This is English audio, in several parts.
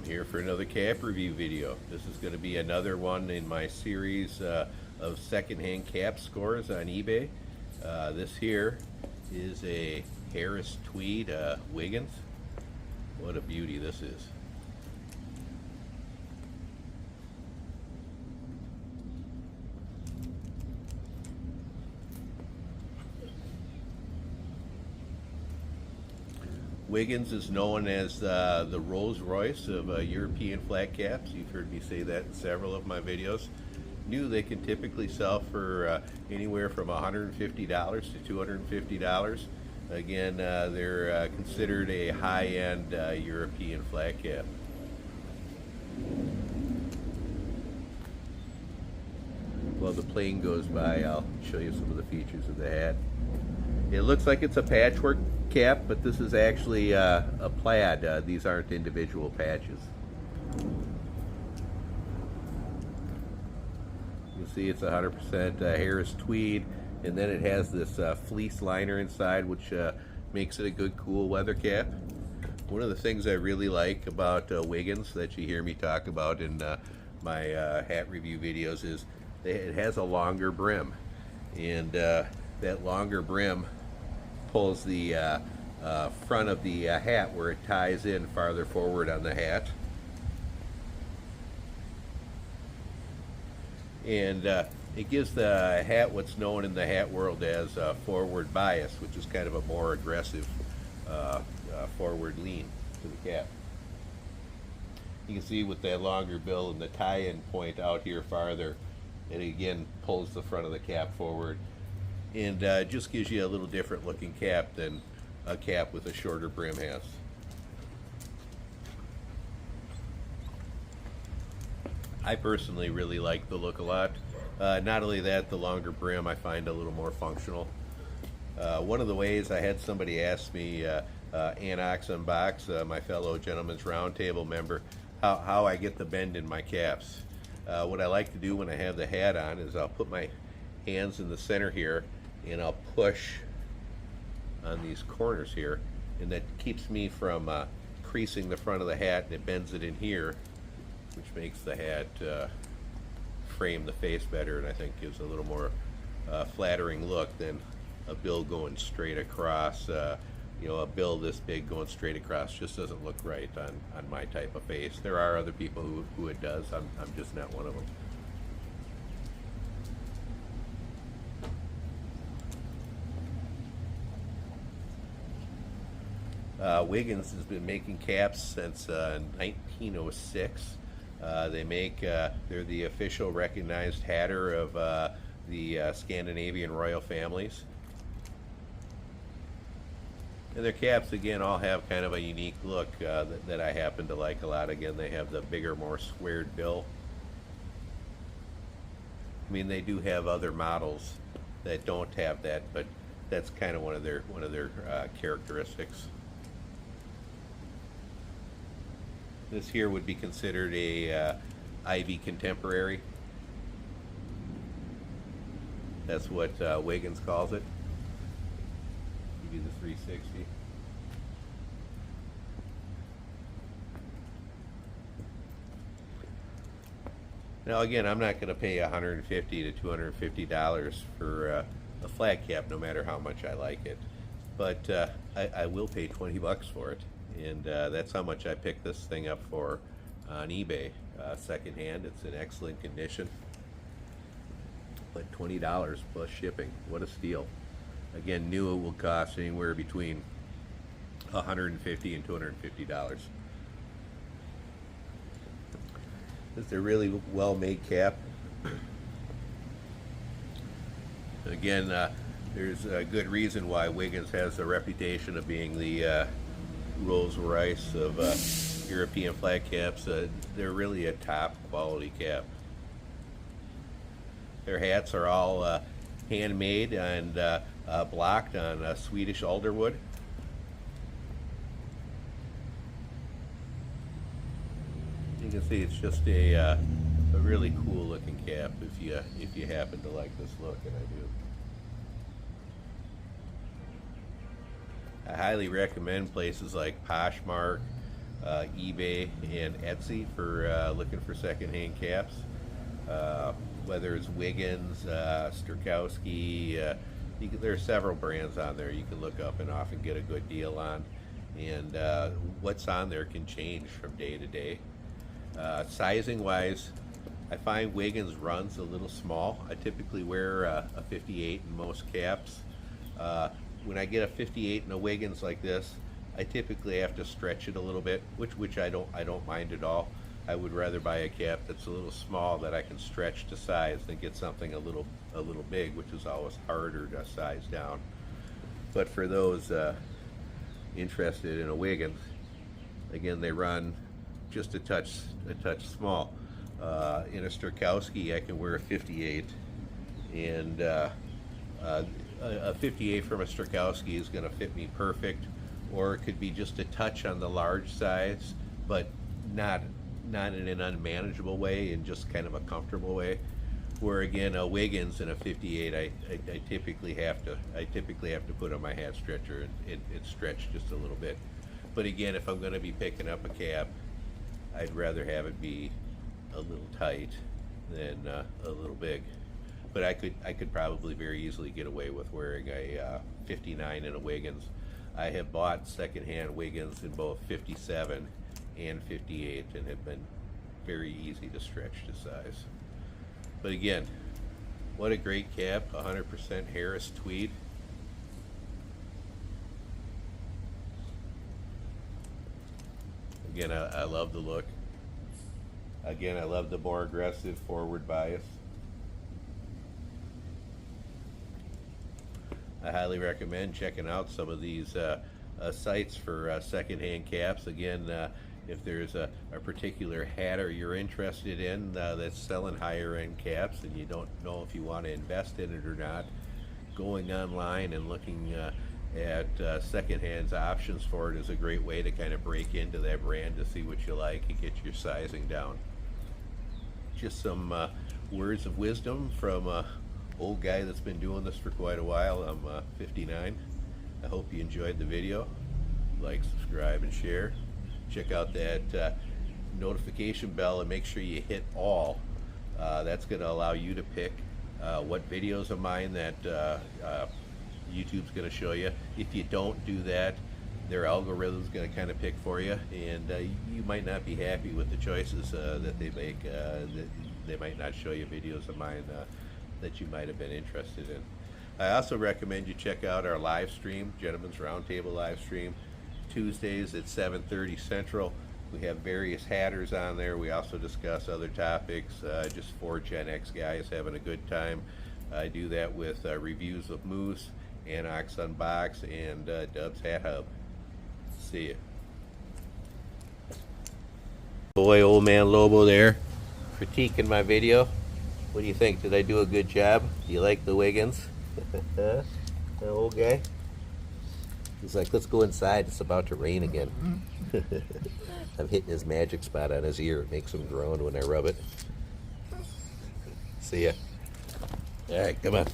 here for another cap review video. This is going to be another one in my series of secondhand cap scores on eBay. This here is a Harris Tweed Wigens. What a beauty this is. Wigens is known as the Rolls Royce of European flat caps. You've heard me say that in several of my videos. New, they can typically sell for anywhere from $150 to $250. Again, they're considered a high-end European flat cap. While the plane goes by, I'll show you some of the features of the hat. It looks like it's a patchwork cap, but this is actually a plaid. These aren't individual patches. You can see it's 100% Harris Tweed, and then it has this fleece liner inside, which makes it a good cool weather cap. One of the things I really like about Wigens that you hear me talk about in my hat review videos is it has a longer brim, and that longer brim pulls the front of the hat where it ties in farther forward on the hat. And it gives the hat what's known in the hat world as forward bias, which is kind of a more aggressive forward lean to the cap. You can see with that longer bill and the tie-in point out here farther, it again pulls the front of the cap forward, and just gives you a little different looking cap than a cap with a shorter brim has. I personally really like the look a lot. Not only that, the longer brim I find a little more functional. One of the ways, I had somebody ask me, Anox Unbox, my fellow Gentleman's Roundtable member, how I get the bend in my caps. What I like to do when I have the hat on is I'll put my hands in the center here, and I'll push on these corners here, and that keeps me from creasing the front of the hat, and it bends it in here, which makes the hat frame the face better, and I think gives a little more flattering look than a bill going straight across. You know, a bill this big going straight across just doesn't look right on my type of face. There are other people who it does. I'm just not one of them. Wigens has been making caps since 1906. They're the official recognized hatter of the Scandinavian royal families. And their caps, again, all have kind of a unique look that I happen to like a lot. Again, they have the bigger, more squared bill. I mean, they do have other models that don't have that, but that's kind of one of their characteristics. This here would be considered a Ivy Contemporary. That's what Wigens calls it. You do the 360. Now again, I'm not going to pay $150 to $250 for a flat cap, no matter how much I like it. But I will pay 20 bucks for it. And that's how much I picked this thing up for on eBay, secondhand. It's in excellent condition, but $20 plus shipping. What a steal. Again, new, it will cost anywhere between $150 and $250. It's a really well-made cap. Again, there's a good reason why Wigens has a reputation of being the Rolls Royce of European flat caps. They're really a top quality cap. Their hats are all handmade and blocked on Swedish alderwood. You can see it's just a really cool looking cap if you happen to like this look, and I do. I highly recommend places like Poshmark eBay and Etsy for looking for secondhand caps. Whether it's Wigens, Strakowski, there are several brands on there you can look up and often get a good deal on. And what's on there can change from day to day. Sizing wise, I find Wigens runs a little small. I typically wear a 58 in most caps. When I get a 58 in a Wigens like this, I typically have to stretch it a little bit, which I don't mind at all. I would rather buy a cap that's a little small that I can stretch to size than get something a little big, which is always harder to size down. But for those interested in a Wigens, again, they run just a touch small. In a Strakowski, I can wear a 58, and a 58 from a Strakowski is going to fit me perfect, or it could be just a touch on the large size, but not in an unmanageable way, in just kind of a comfortable way. Where again, a Wigens and a 58, I typically have to put on my hat stretcher and stretch just a little bit. But again, if I'm going to be picking up a cap, I'd rather have it be a little tight than a little big. But I could probably very easily get away with wearing a 59 in a Wigens. I have bought secondhand Wigens in both 57 and 58 and have been very easy to stretch to size. But again, what a great cap, 100% Harris Tweed. Again, I love the look. Again, I love the more aggressive forward bias. I highly recommend checking out some of these sites for secondhand caps. Again, if there's a particular hatter you're interested in that's selling higher end caps and you don't know if you want to invest in it or not, going online and looking at secondhand options for it is a great way to kind of break into that brand to see what you like and get your sizing down. Just some words of wisdom from an old guy that's been doing this for quite a while. I'm 59. I hope you enjoyed the video. Like, subscribe, and share. Check out that notification bell and make sure you hit all. That's going to allow you to pick what videos of mine that YouTube's going to show you. If you don't do that, their algorithm's going to kind of pick for you, and you might not be happy with the choices that they make. They might not show you videos of mine that you might have been interested in. I also recommend you check out our live stream, Gentlemen's Roundtable live stream, Tuesdays at 7:30 Central. We have various hatters on there. We also discuss other topics, just for Gen X guys having a good time. I do that with reviews of Moose, Anox Unbox, and Dub's Hat Hub. See ya. Boy, old man Lobo there, critiquing my video. What do you think? Did I do a good job? Do you like the Wigens? The old guy? He's like, let's go inside. It's about to rain again. I'm hitting his magic spot on his ear. It makes him groan when I rub it. See ya. All right, come on.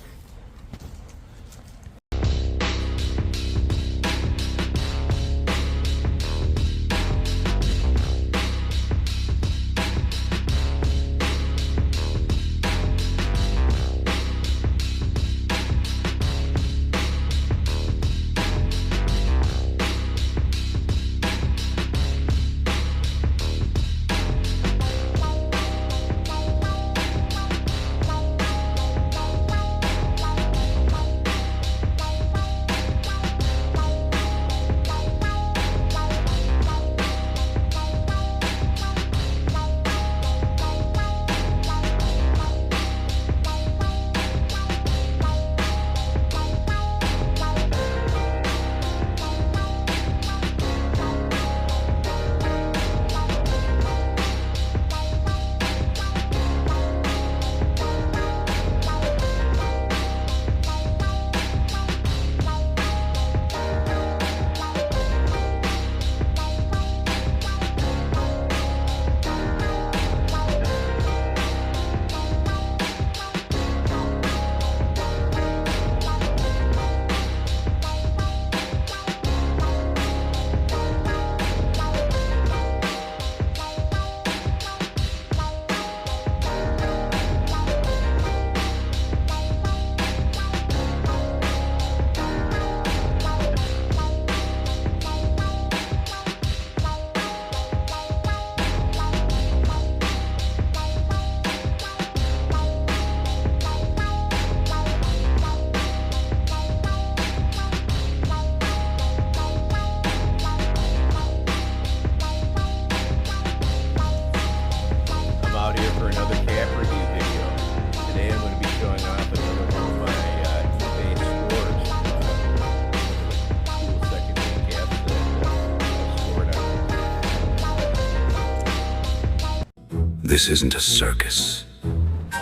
This isn't a circus.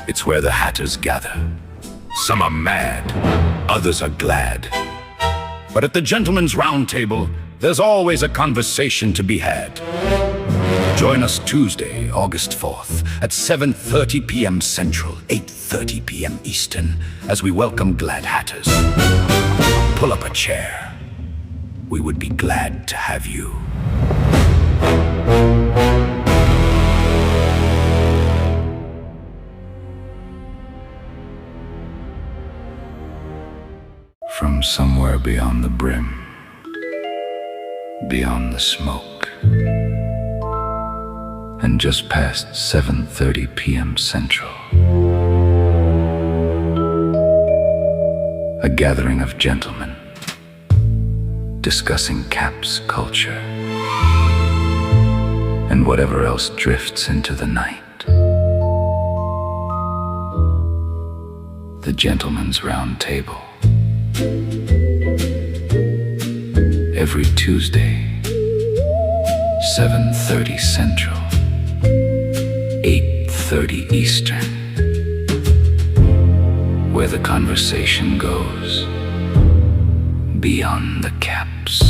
It's where the hatters gather. Some are mad, others are glad. But at the Gentleman's Round Table, there's always a conversation to be had. Join us Tuesday, August 4th at 7:30 p.m. Central, 8:30 p.m. Eastern, as we welcome glad hatters. Pull up a chair. We would be glad to have you. From somewhere beyond the brim, beyond the smoke, and just past 7:30 p.m. Central, a gathering of gentlemen discussing caps culture and whatever else drifts into the night. The Gentleman's Round Table. Every Tuesday, 7:30 Central, 8:30 Eastern, where the conversation goes beyond the caps.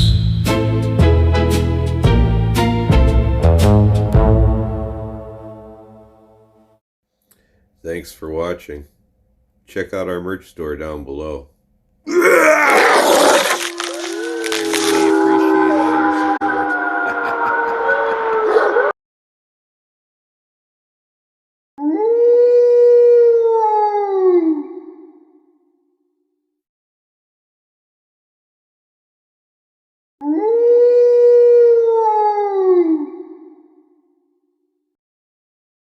Thanks for watching. Check out our merch store down below.